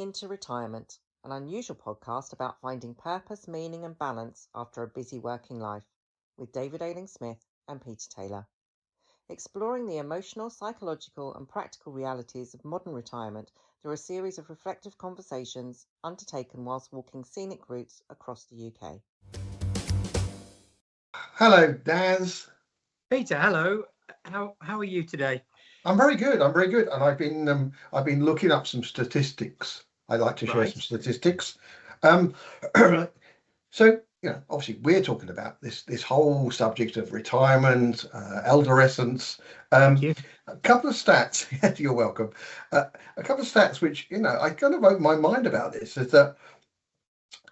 into Retirement, an unusual podcast about finding purpose, meaning, and balance after a busy working life, with David Ailing-Smith and Peter Taylor. Exploring the emotional, psychological, and practical realities of modern retirement through a series of reflective conversations undertaken whilst walking scenic routes across the UK. Hello, Daz. Peter, hello. How are you today? I'm very good. And I've been looking up some statistics. I like to share some statistics. So obviously we're talking about this whole subject of retirement, elderescence. A couple of stats. You're welcome. A couple of stats which I kind of opened my mind about this is that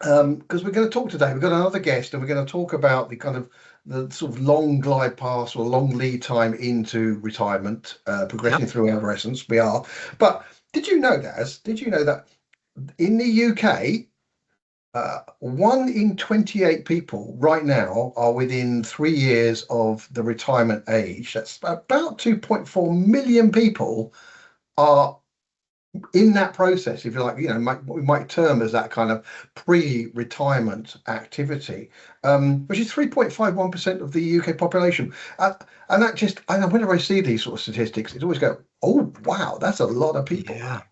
because we're going to talk today. We've got another guest, and we're going to talk about the sort of long glide path or long lead time into retirement, progressing through adolescence. We are. But did you know, Daz? Did you know that in the UK, 1 in 28 people right now are within 3 years of the retirement age? That's about 2.4 million people are in that process, if you like, we might term as that kind of pre-retirement activity, which is 3.51% of the UK population. And that just, whenever I see these sort of statistics, it always go, oh, wow, that's a lot of people. Yeah.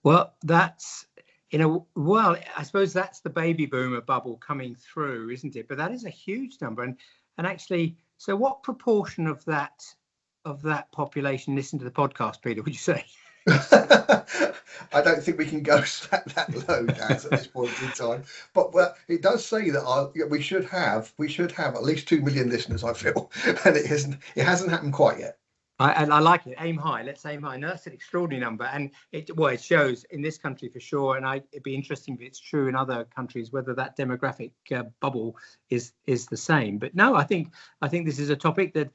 Well, that's, I suppose that's the baby boomer bubble coming through, isn't it? But that is a huge number. And actually, so what proportion of that population listen to the podcast, Peter, would you say? I don't think we can go that low, Daz, at this point in time. But it does say that we should have at least 2 million listeners, I feel, and it hasn't happened quite yet. I like it. Aim high. Let's aim high. No, that's an extraordinary number, and it shows in this country for sure. And it'd be interesting if it's true in other countries whether that demographic bubble is the same. But no, I think this is a topic that,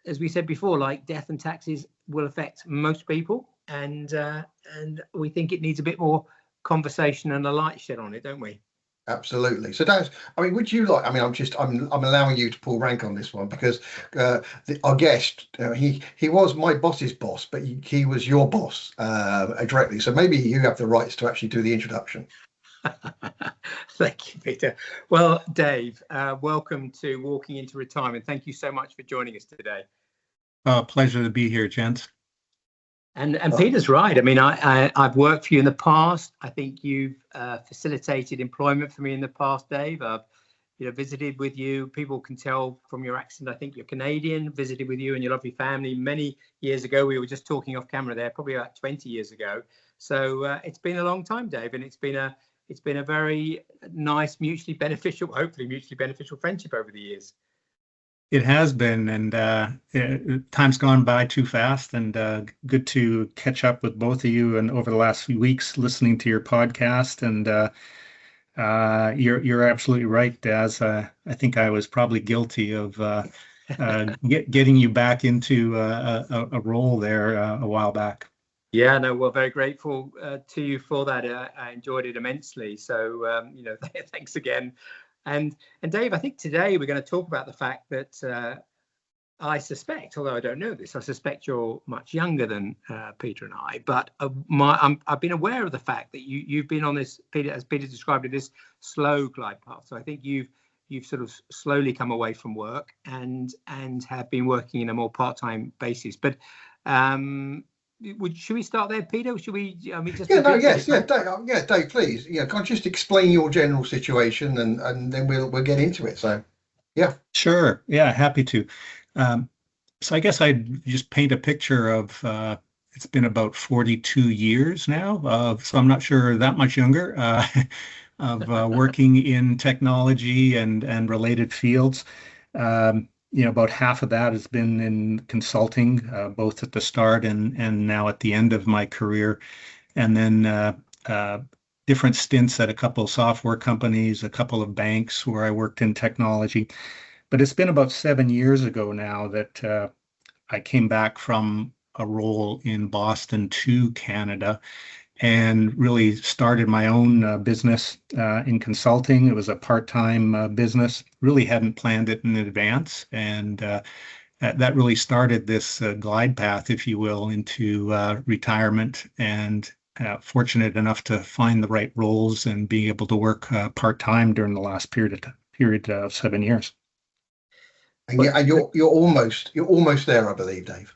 as we said before, like death and taxes, will affect most people. And we think it needs a bit more conversation and a light shed on it, don't we? Absolutely. So, Daz, would you like? I'm allowing you to pull rank on this one because our guest, he was my boss's boss, but he was your boss directly. So maybe you have the rights to actually do the introduction. Thank you, Peter. Well, Dave, welcome to Walking into Retirement. Thank you so much for joining us today. Pleasure to be here, gents. And Peter's right. I've worked for you in the past. I think you've facilitated employment for me in the past, Dave. I've visited with you. People can tell from your accent, I think you're Canadian. Visited with you and your lovely family many years ago. We were just talking off camera there, probably about 20 years ago. So it's been a long time, Dave, and it's been a very nice, hopefully mutually beneficial friendship over the years. It has been, and time's gone by too fast, and good to catch up with both of you. And over the last few weeks, listening to your podcast, and you're absolutely right, Daz. I think I was probably guilty of getting you back into a role there a while back. Yeah, no, we're very grateful to you for that. I enjoyed it immensely. So, thanks again. And Dave, I think today we're going to talk about the fact that I suspect, although I don't know this, I suspect you're much younger than Peter and I. But I've been aware of the fact that you've been on this, Peter, as Peter described it, this slow glide path. So I think you've sort of slowly come away from work and have been working in a more part-time basis. But should we start there, Peter? Should we? Dave, please. Can't you just explain your general situation and then we'll get into it. So, yeah. Sure. Yeah, happy to. So I guess I'd just paint a picture of. It's been about 42 years now. So I'm not sure that much younger of working in technology and related fields. About half of that has been in consulting, both at the start and now at the end of my career. And then different stints at a couple of software companies, a couple of banks where I worked in technology. But it's been about 7 years ago now that I came back from a role in Boston to Canada and really started my own business in consulting. It was a part-time business, really hadn't planned it in advance. And that really started this glide path, if you will, into retirement and fortunate enough to find the right roles and be able to work part-time during the last period of 7 years. And yeah, and you're almost there, I believe, Dave.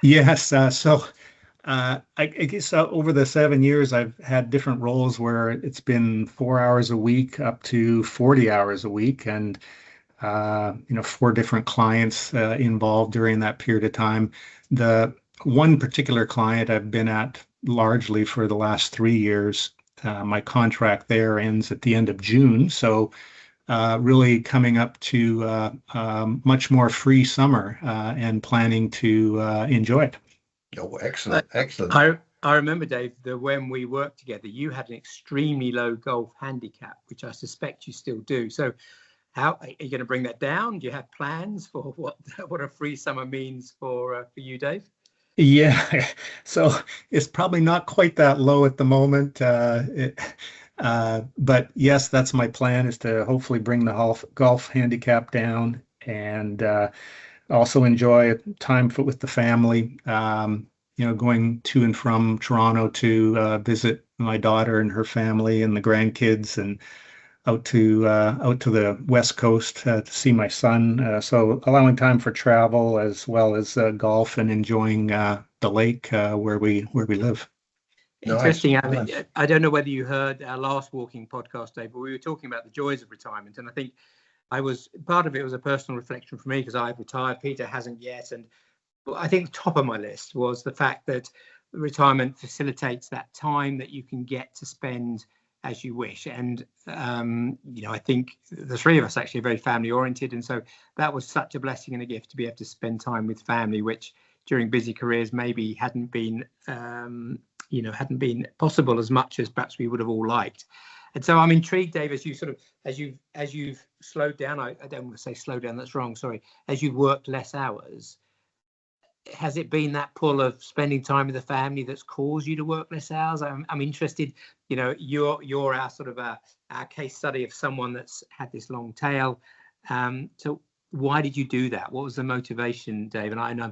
Yes. I guess over the 7 years, I've had different roles where it's been 4 hours a week up to 40 hours a week, and 4 different clients involved during that period of time. The one particular client I've been at largely for the last 3 years, my contract there ends at the end of June, so really coming up to much more free summer and planning to enjoy it. Oh, excellent. I remember, Dave, that when we worked together, you had an extremely low golf handicap, which I suspect you still do. So how are you going to bring that down? Do you have plans for what a free summer means for you, Dave? Yeah, so it's probably not quite that low at the moment. But yes, that's my plan, is to hopefully bring the golf handicap down and also enjoy time with the family. Going to and from Toronto to visit my daughter and her family and the grandkids, and out to the West Coast to see my son. So allowing time for travel as well as golf and enjoying the lake where we live. Interesting. Nice. I don't know whether you heard our last walking podcast, Dave, but we were talking about the joys of retirement, and I think part of it was a personal reflection for me because I've retired. Peter hasn't yet, and I think top of my list was the fact that retirement facilitates that time that you can get to spend as you wish. And, I think the three of us actually are very family oriented. And so that was such a blessing and a gift to be able to spend time with family, which during busy careers maybe hadn't been possible as much as perhaps we would have all liked. And so I'm intrigued, Dave, as you've slowed down, I don't want to say slow down, that's wrong, sorry, as you've worked less hours, has it been that pull of spending time with the family that's caused you to work less hours? I'm interested, you're our sort of our case study of someone that's had this long tail. So why did you do that? What was the motivation, Dave? And I know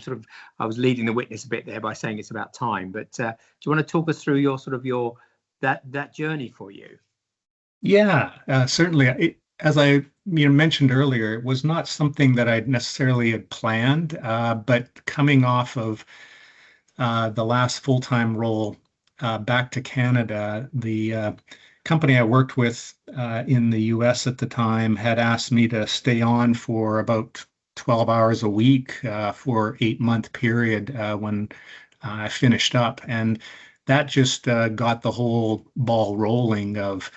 I was leading the witness a bit there by saying it's about time, but do you want to talk us through that journey for you? Yeah, certainly. As I mentioned earlier, it was not something that I necessarily had planned, but coming off of the last full-time role back to Canada, the company I worked with in the US at the time had asked me to stay on for about 12 hours a week for 8-month period when I finished up. And that just got the whole ball rolling of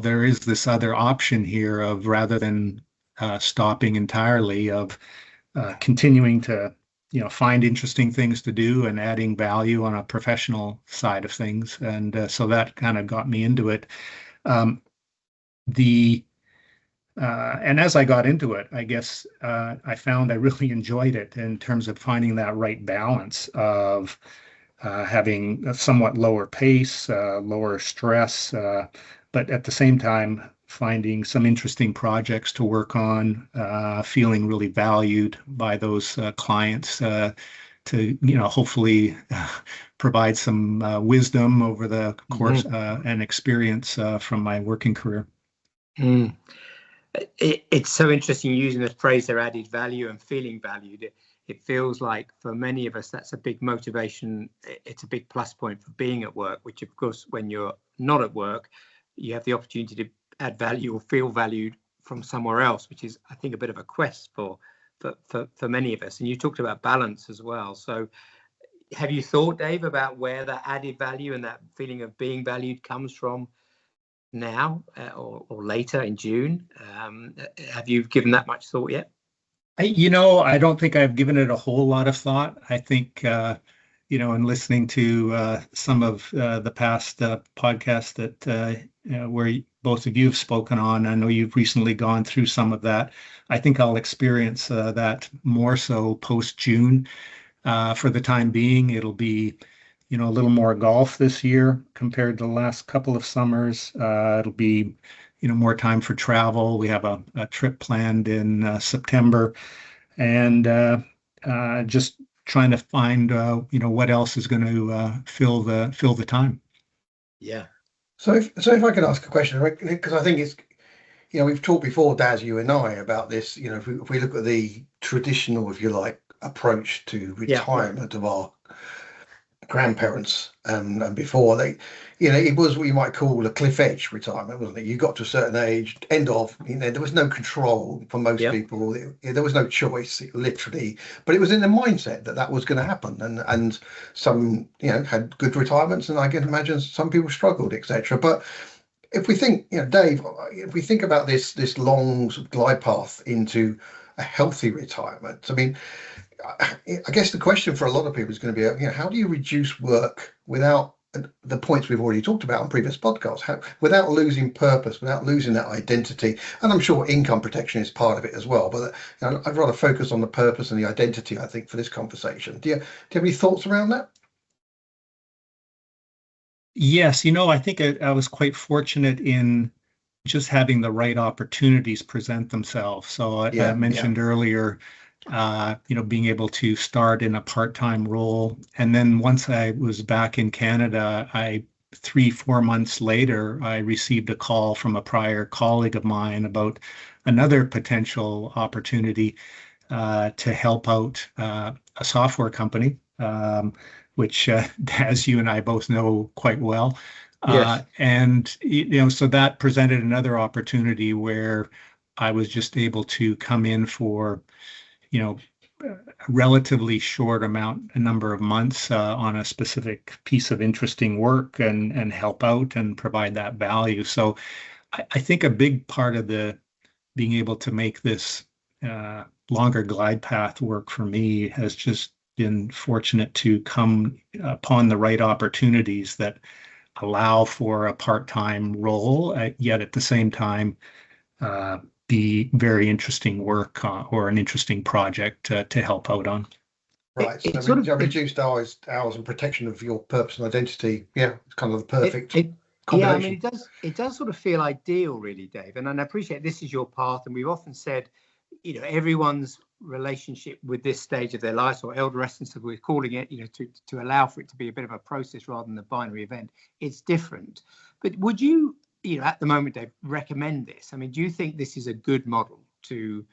there is this other option here of, rather than stopping entirely, of continuing to find interesting things to do and adding value on a professional side of things. And so that kind of got me into it. And as I got into it, I guess I found I really enjoyed it in terms of finding that right balance of having a somewhat lower pace, lower stress, but at the same time finding some interesting projects to work on, feeling really valued by those clients to hopefully provide some wisdom over the course and experience from my working career. It's so interesting using the phrase there, added value and feeling valued. It feels like for many of us, that's a big motivation. It's a big plus point for being at work, which of course, when you're not at work, you have the opportunity to add value or feel valued from somewhere else, which is, I think, a bit of a quest for many of us. And you talked about balance as well. So have you thought, Dave, about where that added value and that feeling of being valued comes from now or later in June? Have you given that much thought yet? I don't think I've given it a whole lot of thought. I think, in listening to some of the past podcasts that where both of you have spoken on, I know you've recently gone through some of that. I think I'll experience that more so post-June. For the time being, it'll be, a little more golf this year compared to the last couple of summers. It'll be more time for travel. We have a trip planned in September, and just trying to find what else is going to fill the time. Yeah. So if I could ask a question, because I think it's, we've talked before, Daz, you and I, about this. If we look at the traditional, if you like, approach to retirement of our grandparents and before, it was what you might call a cliff edge retirement, wasn't it? You got to a certain age, end of, there was no control for most people. There was no choice, literally, but it was in the mindset that was going to happen, and some had good retirements, and I can imagine some people struggled, etc. But if we think, Dave, if we think about this long sort of glide path into a healthy retirement, I mean, I guess the question for a lot of people is going to be, how do you reduce work without the points we've already talked about on previous podcasts, without losing purpose, without losing that identity? And I'm sure income protection is part of it as well. But I'd rather focus on the purpose and the identity, I think, for this conversation. Do you have any thoughts around that? Yes, I think I was quite fortunate in just having the right opportunities present themselves. So I mentioned earlier, being able to start in a part-time role. And then once I was back in Canada, 3-4 months later, I received a call from a prior colleague of mine about another potential opportunity to help out a software company, which, as you and I both know quite well. Yes. And, so that presented another opportunity where I was just able to come in for, a relatively short a number of months on a specific piece of interesting work and help out and provide that value. So I think a big part of being able to make this longer glide path work for me has just been fortunate to come upon the right opportunities that allow for a part-time role, yet at the same time be very interesting work or an interesting project to help out on. Right. So reduced hours and protection of your purpose and identity. Yeah, it's kind of the perfect combination. Yeah, I mean, it does sort of feel ideal, really, Dave. And I appreciate this is your path. And we've often said, everyone's relationship with this stage of their lives, or elderescence, as we're calling it, to allow for it to be a bit of a process rather than a binary event, it's different. But would you, at the moment, Dave, recommend this? I mean, do you think this is a good model to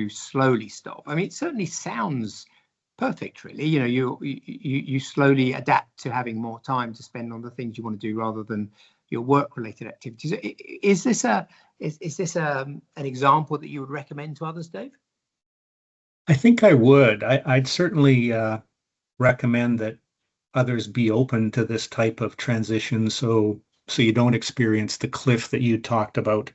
slowly stop? I mean, it certainly sounds perfect, really. You slowly adapt to having more time to spend on the things you want to do rather than your work-related activities. Is this an example that you would recommend to others, Dave? I think I would. I'd certainly recommend that others be open to this type of transition, so you don't experience the cliff that you talked about.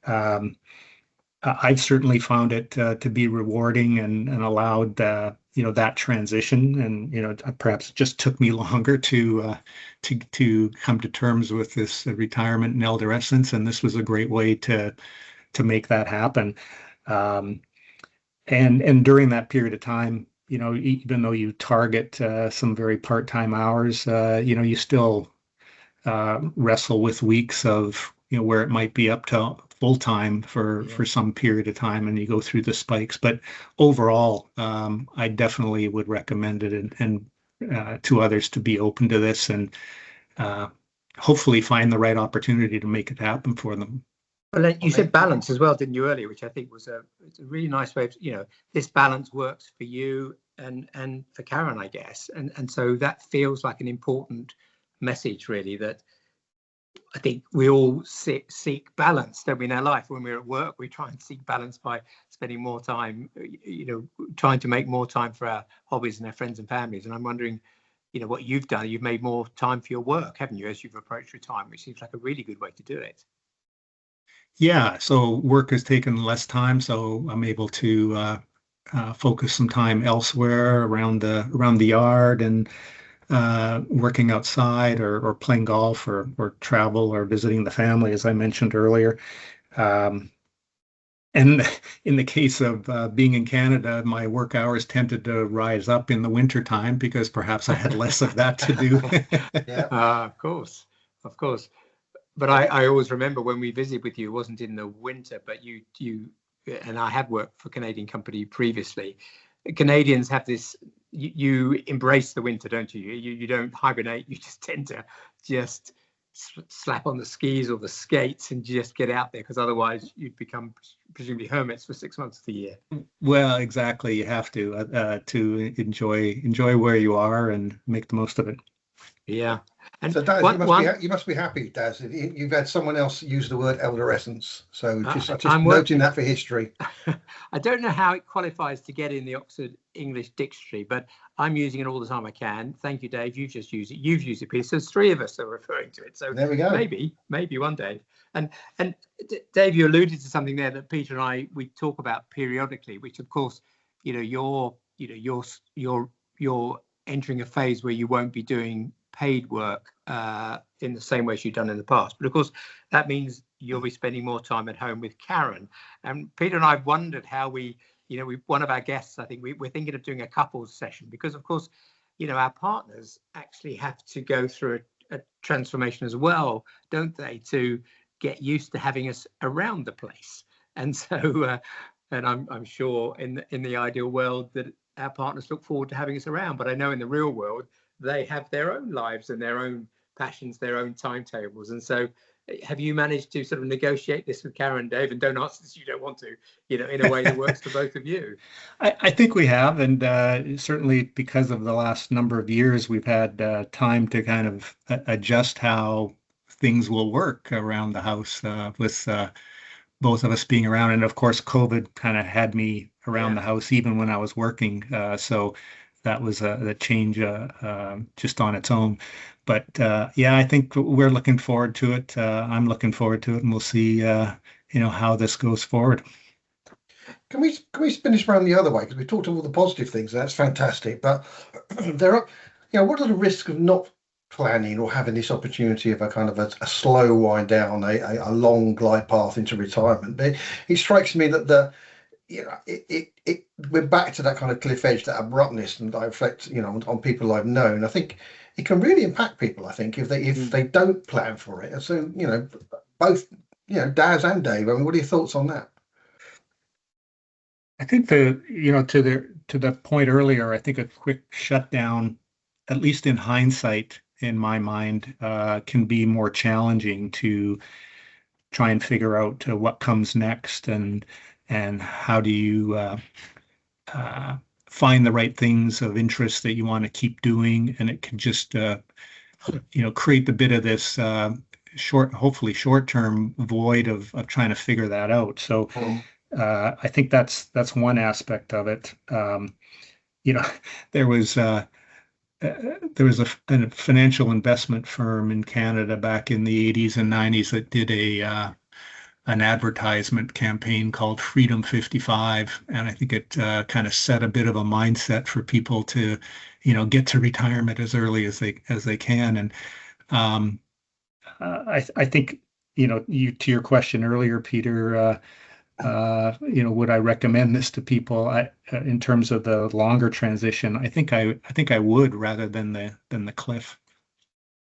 I've certainly found it to be rewarding and allowed that transition, and perhaps it just took me longer to come to terms with this retirement and elderescence, and this was a great way to make that happen. And during that period of time, even though you target some very part-time hours, you still wrestle with weeks of where it might be up to full time for some period of time, and you go through the spikes. But overall, I definitely would recommend it and to others to be open to this and hopefully find the right opportunity to make it happen for them. Well, you said balance as well, didn't you, earlier, which I think it's a really nice way of, this balance works for you and for Karen, I guess. And so that feels like an important message, really, that I think we all seek balance, don't we, in our life? When we're at work, we try and seek balance by spending more time, trying to make more time for our hobbies and our friends and families. And I'm wondering, what you've done, you've made more time for your work, haven't you, as you've approached retirement, which seems like a really good way to do it. Yeah, so work has taken less time, so I'm able to focus some time elsewhere around the yard and working outside or playing golf or travel or visiting the family, as I mentioned earlier. And in the case of being in Canada, my work hours tended to rise up in the winter time because perhaps I had less of that to do. Of course. But I always remember when we visited with you, it wasn't in the winter, but you and I had worked for a Canadian company previously. Canadians have this you embrace the winter, don't you? You don't hibernate. You just tend to just slap on the skis or the skates and just get out there, because otherwise you'd become presumably hermits for 6 months of the year. Well, exactly. You have to enjoy where you are and make the most of it. Yeah. And so Daz, you must be happy, Daz. You've had someone else use the word elderescence. So just noting that for history. I don't know how it qualifies to get in the Oxford English Dictionary, but I'm using it all the time I can. Thank you, Dave. You just use it. You've used it, Peter. So there's 3 of us are referring to it. So there we go. Maybe one day. And Dave, you alluded to something there that Peter and I we talk about periodically, which of course, you're entering a phase where you won't be doing paid work in the same way as you've done in the past. But of course, that means you'll be spending more time at home with Karen. And Peter and I have wondered how one of our guests, I think we're thinking of doing a couples session, because of course, our partners actually have to go through a transformation as well, don't they, to get used to having us around the place. And so, and I'm sure in the ideal world that our partners look forward to having us around. But I know in the real world, they have their own lives and their own passions, their own timetables. And so have you managed to sort of negotiate this with Karen, Dave? And don't answer this, you don't want to, in a way that works for both of you. I think we have. And certainly because of the last number of years, we've had time to kind of adjust how things will work around the house with both of us being around. And of course, COVID kind of had me around the house even when I was working. So that was a change just on its own. But I think we're looking forward to it. I'm looking forward to it, and we'll see, how this goes forward. Can we finish around the other way? Because we talked of all the positive things. That's fantastic. But there are, what are the risks of not planning or having this opportunity of a kind of a slow wind down, a long glide path into retirement? But it strikes me that we're back to that kind of cliff edge, that abruptness, and I reflect, on people I've known. I think it can really impact people. I think if they don't plan for it. So both Daz and Dave. I mean, what are your thoughts on that? I think to the point earlier, I think a quick shutdown, at least in hindsight, in my mind, can be more challenging to try and figure out what comes next and how do you find the right things of interest that you want to keep doing. And it can just, create a bit of this hopefully short-term void of trying to figure that out. So I think that's one aspect of it. There was a financial investment firm in Canada back in the 80s and 90s that did an advertisement campaign called Freedom 55, and I think it kind of set a bit of a mindset for people to, get to retirement as early as they can. And I think, to your question earlier, Peter, would I recommend this to people? In terms of the longer transition, I think I would, rather than the cliff.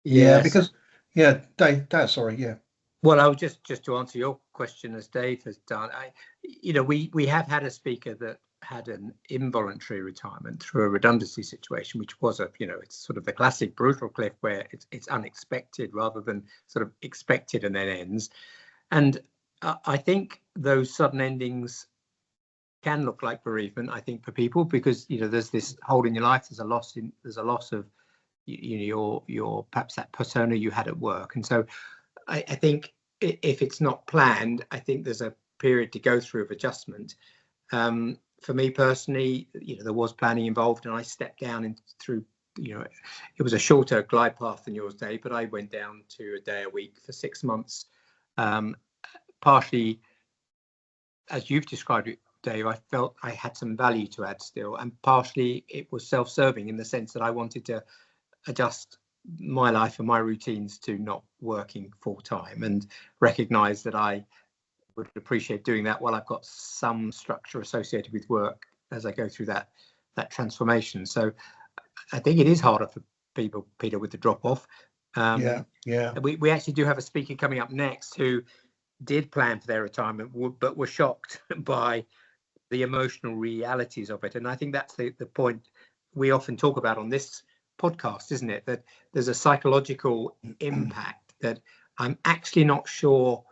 Yeah, because Dave, sorry, yeah. Well, I was just to answer your question, as Dave has done. We have had a speaker that had an involuntary retirement through a redundancy situation, which was it's sort of the classic brutal cliff where it's unexpected rather than sort of expected and then ends. And I think those sudden endings can look like bereavement, I think, for people, because there's this hole in your life. There's a loss of your perhaps that persona you had at work. And so I think if it's not planned, I think there's a period to go through of adjustment. For me personally, there was planning involved, and I stepped down through. It was a shorter glide path than yours, Dave, but I went down to a day a week for 6 months. Partially, as you've described it, Dave, I felt I had some value to add still, and partially it was self-serving in the sense that I wanted to adjust my life and my routines to not working full time, and recognize that I would appreciate doing that while I've got some structure associated with work as I go through that transformation. So I think it is harder for people, Peter, with the drop off. We actually do have a speaker coming up next who did plan for their retirement, but were shocked by the emotional realities of it. And I think that's the point we often talk about on this podcast, isn't it? That there's a psychological impact that I'm actually not sure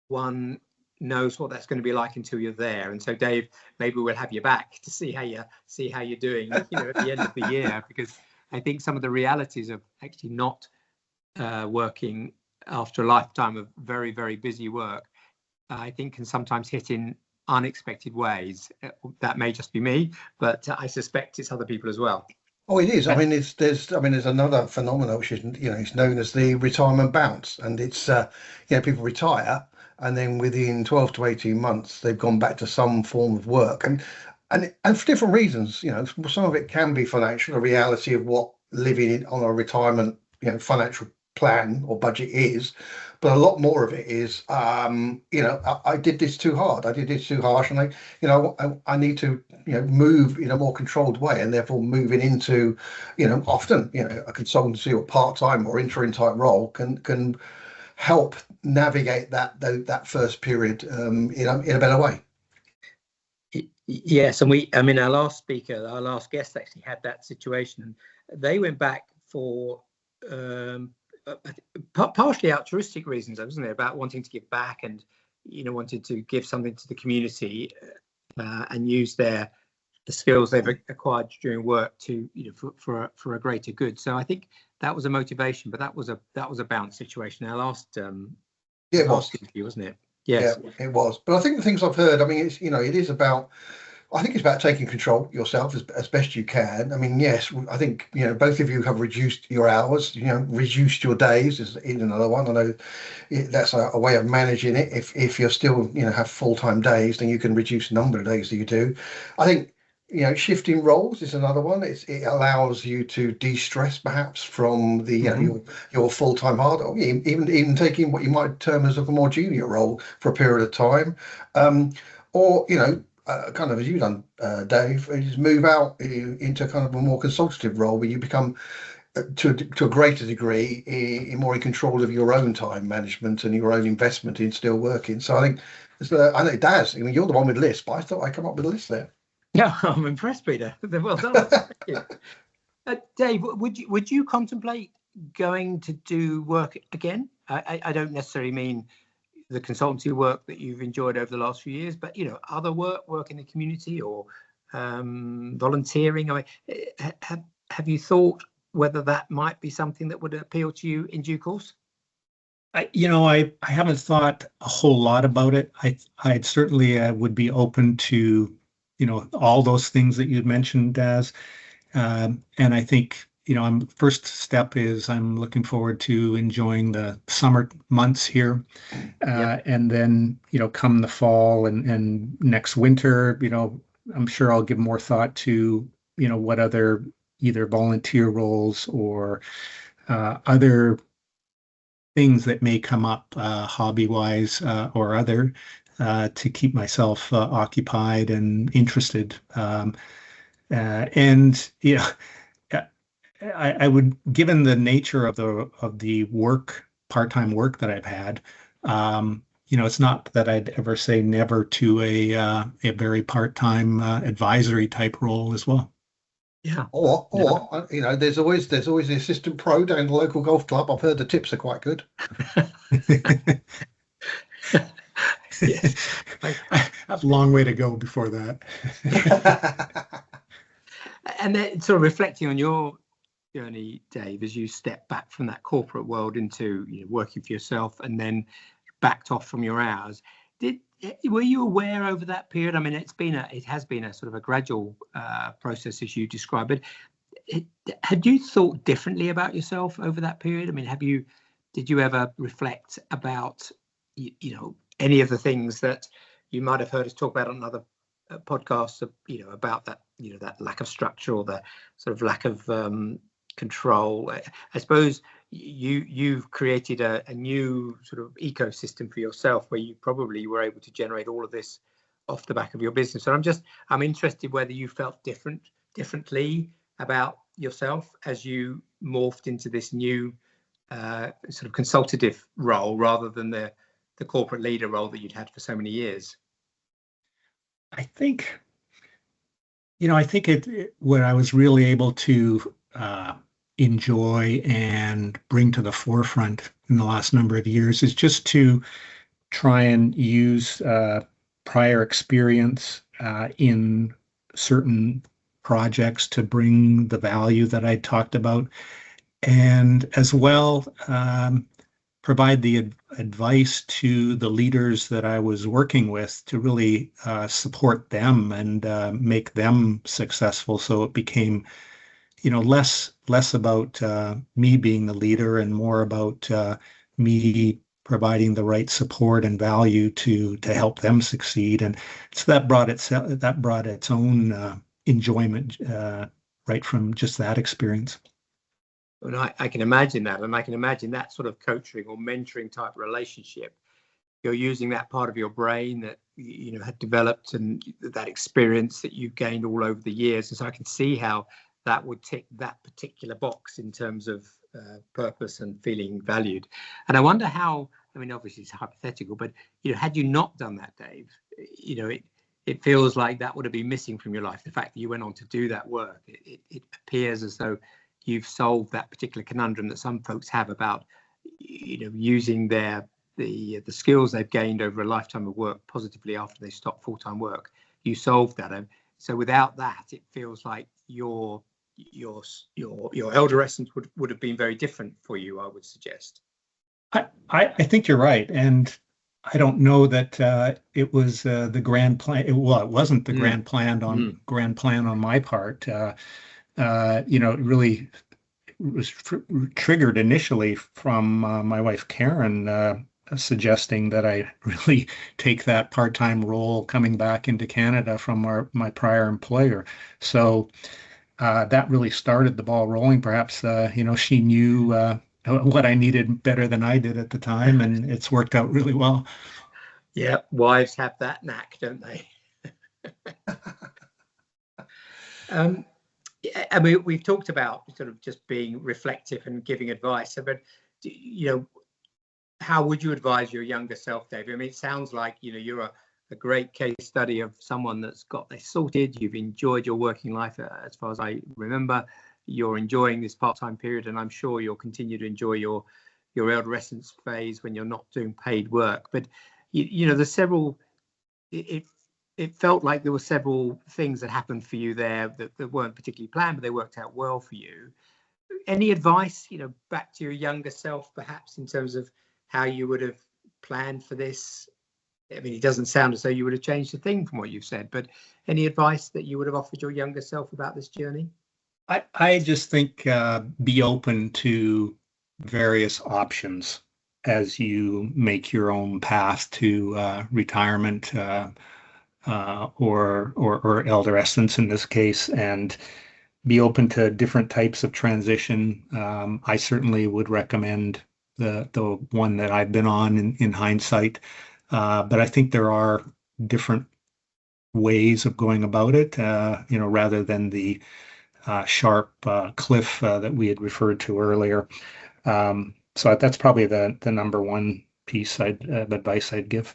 one knows what that's going to be like until you're there. And so, Dave, maybe we'll have you back to see how you're doing, at the end of the year, because I think some of the realities of actually not working after a lifetime of very, very busy work, I think can sometimes hit in unexpected ways. That may just be me, but I suspect it's other people as well. Oh, it is. I mean, there's another phenomenon which is, it's known as the retirement bounce, and it's people retire, and then within 12 to 18 months they've gone back to some form of work, and for different reasons. Some of it can be financial, a reality of what living on a retirement financial plan or budget is, but a lot more of it is I did this too hard, I did this too harsh, and I need to move in a more controlled way, and therefore moving into often a consultancy or part-time or interim type role can help navigate that first period in a better way. Yes, and our last guest actually had that situation, and they went back for partially altruistic reasons, wasn't it, about wanting to give back and wanted to give something to the community and use the skills they've acquired during work to for a greater good. So I think that was a motivation, but that was a bounce situation. Our last interview, wasn't it? Yes. Yeah, it was. But I think the things I've heard, it's it is about. I think it's about taking control yourself as best you can. Yes, I think both of you have reduced your hours, reduced your days is another one. I know that's a way of managing it. If you're still have full-time days, then you can reduce the number of days that you do. I think shifting roles is another one. It allows you to de-stress perhaps from the your full-time hard, or even taking what you might term as a more junior role for a period of time, or kind of as you've done, Dave, is move out into kind of a more consultative role where you become to a greater degree more in control of your own time management and your own investment in still working. So I think I know Daz, you're the one with lists, but I thought I'd come up with a list there. Yeah, I'm impressed, Peter. Well done. Thank you. Dave, would you contemplate going to do work again? I don't necessarily mean the consultancy work that you've enjoyed over the last few years, but other work in the community or volunteering. Have you thought whether that might be something that would appeal to you in due course? I haven't thought a whole lot about it. I'd certainly would be open to all those things that you'd mentioned, as and I think first step is I'm looking forward to enjoying the summer months here, and then come the fall and next winter, I'm sure I'll give more thought to what other either volunteer roles or other things that may come up hobby-wise or other to keep myself occupied and interested, and I would, given the nature of the part-time work that I've had, it's not that I'd ever say never to a very part-time advisory type role as well. Yeah. Or there's always the assistant pro down the local golf club. I've heard the tips are quite good. Yes. I have a long way to go before that. And then sort of reflecting on your journey, Dave, as you step back from that corporate world into working for yourself and then backed off from your hours, were you aware over that period? It has been a sort of a gradual process as you describe it. Had you thought differently about yourself over that period? Did you ever reflect about any of the things that you might have heard us talk about on other podcasts, about that that lack of structure or the sort of lack of control? I suppose you've created a new sort of ecosystem for yourself where you probably were able to generate all of this off the back of your business. So I'm interested whether you felt differently about yourself as you morphed into this new sort of consultative role rather than the corporate leader role that you'd had for so many years. I think I think what I was really able to enjoy and bring to the forefront in the last number of years is just to try and use prior experience in certain projects to bring the value that I talked about, and as well provide the advice to the leaders that I was working with to really support them and make them successful. So it became, less about me being the leader and more about me providing the right support and value to help them succeed. And so that brought its own enjoyment right from just that experience. And I can imagine that, and I can imagine that sort of coaching or mentoring type relationship. You're using that part of your brain that had developed and that experience that you've gained all over the years. And so I can see how that would tick that particular box in terms of purpose and feeling valued. And I wonder how. I mean, obviously it's hypothetical, but had you not done that, Dave, it feels like that would have been missing from your life. The fact that you went on to do that work, it appears as though you've solved that particular conundrum that some folks have about, using the skills they've gained over a lifetime of work positively after they stop full-time work. You solved that. And so without that, it feels like your elder essence would have been very different for you, I would suggest. I think you're right. And I don't know that it was the grand plan. It wasn't the grand plan on my part. It really was triggered initially from my wife Karen suggesting that I really take that part-time role coming back into Canada from my prior employer. So that really started the ball rolling. Perhaps she knew what I needed better than I did at the time, and it's worked out really well. Yeah, wives have that knack, don't they? I mean, we've talked about sort of just being reflective and giving advice, but how would you advise your younger self, Dave? I mean, it sounds like you're a great case study of someone that's got this sorted. You've enjoyed your working life, as far as I remember. You're enjoying this part-time period, and I'm sure you'll continue to enjoy your elderescence phase when you're not doing paid work. But there's several. It felt like there were several things that happened for you there that weren't particularly planned, but they worked out well for you. Any advice, back to your younger self, perhaps, in terms of how you would have planned for this? I mean, it doesn't sound as though you would have changed a thing from what you've said, but any advice that you would have offered your younger self about this journey? I just think be open to various options as you make your own path to retirement or elderescence in this case, and be open to different types of transition. I certainly would recommend the one that I've been on in hindsight, but I think there are different ways of going about it, rather than the sharp cliff that we had referred to earlier. So that's probably the number one piece of advice I'd give.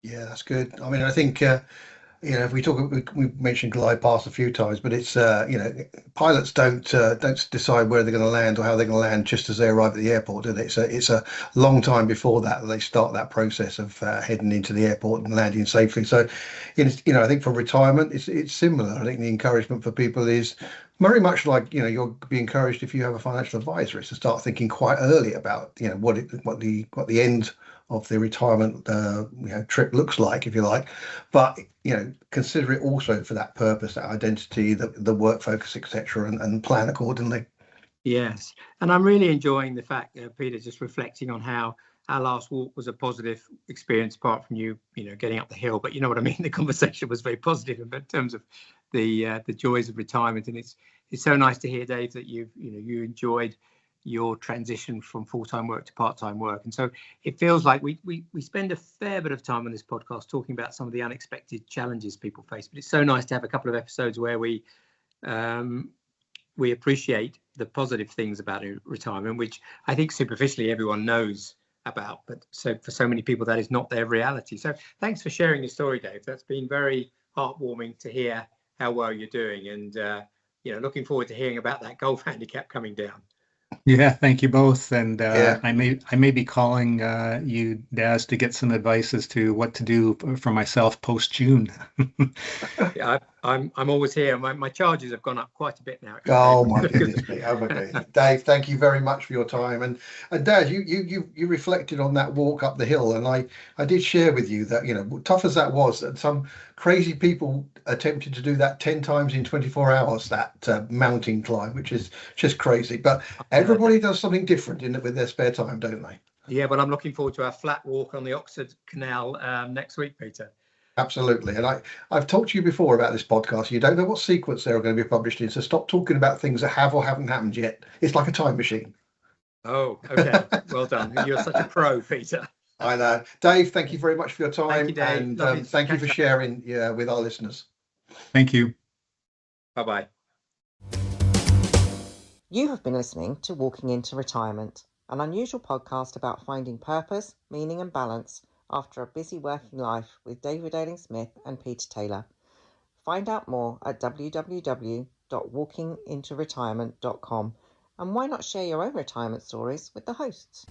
Yeah, that's good. I mean, I think if we mentioned glide paths a few times, but it's pilots don't decide where they're going to land or how they're going to land just as they arrive at the airport, do they? It's a long time before that they start that process of heading into the airport and landing safely. So, I think for retirement, it's similar. I think the encouragement for people is very much like you'll be encouraged if you have a financial advisor, is to start thinking quite early about what the end of the retirement trip looks like, if you like, but consider it also for that purpose, that identity, the work focus, etc., and plan accordingly. Yes, and I'm really enjoying the fact that Peter just reflecting on how our last walk was a positive experience, apart from you getting up the hill. But you know what I mean. The conversation was very positive in terms of the joys of retirement, and it's so nice to hear, Dave, that you enjoyed your transition from full-time work to part-time work. And so it feels like we spend a fair bit of time on this podcast talking about some of the unexpected challenges people face, but it's so nice to have a couple of episodes where we appreciate the positive things about retirement, which I think superficially everyone knows about, but so for so many people that is not their reality. So thanks for sharing your story, Dave. That's been very heartwarming to hear how well you're doing, and looking forward to hearing about that golf handicap coming down. Yeah, thank you both. And Yeah. I may be calling you, Daz, to get some advice as to what to do for myself post June. Yeah, I'm always here. My charges have gone up quite a bit now. Actually. Oh my goodness me! Oh my goodness, Dave, thank you very much for your time. And Dad, you reflected on that walk up the hill, and I did share with you that, tough as that was, that some crazy people attempted to do that 10 times in 24 hours, that mountain climb, which is just crazy. But everybody does something different with their spare time, don't they? Yeah, but I'm looking forward to our flat walk on the Oxford Canal next week, Peter. Absolutely. And I've talked to you before about this podcast. You don't know what sequence they're going to be published in, so stop talking about things that have or haven't happened yet. It's like a time machine. Oh, okay. Well done. You're such a pro, Peter. I know. Dave, thank you very much for your time. Thank you, Dave. And thank you for sharing with our listeners. Thank you. Bye-bye. You have been listening to Walking into Retirement, an unusual podcast about finding purpose, meaning and balance after a busy working life with David Ailing-Smith and Peter Taylor. Find out more at www.walkingintoretirement.com, and why not share your own retirement stories with the hosts?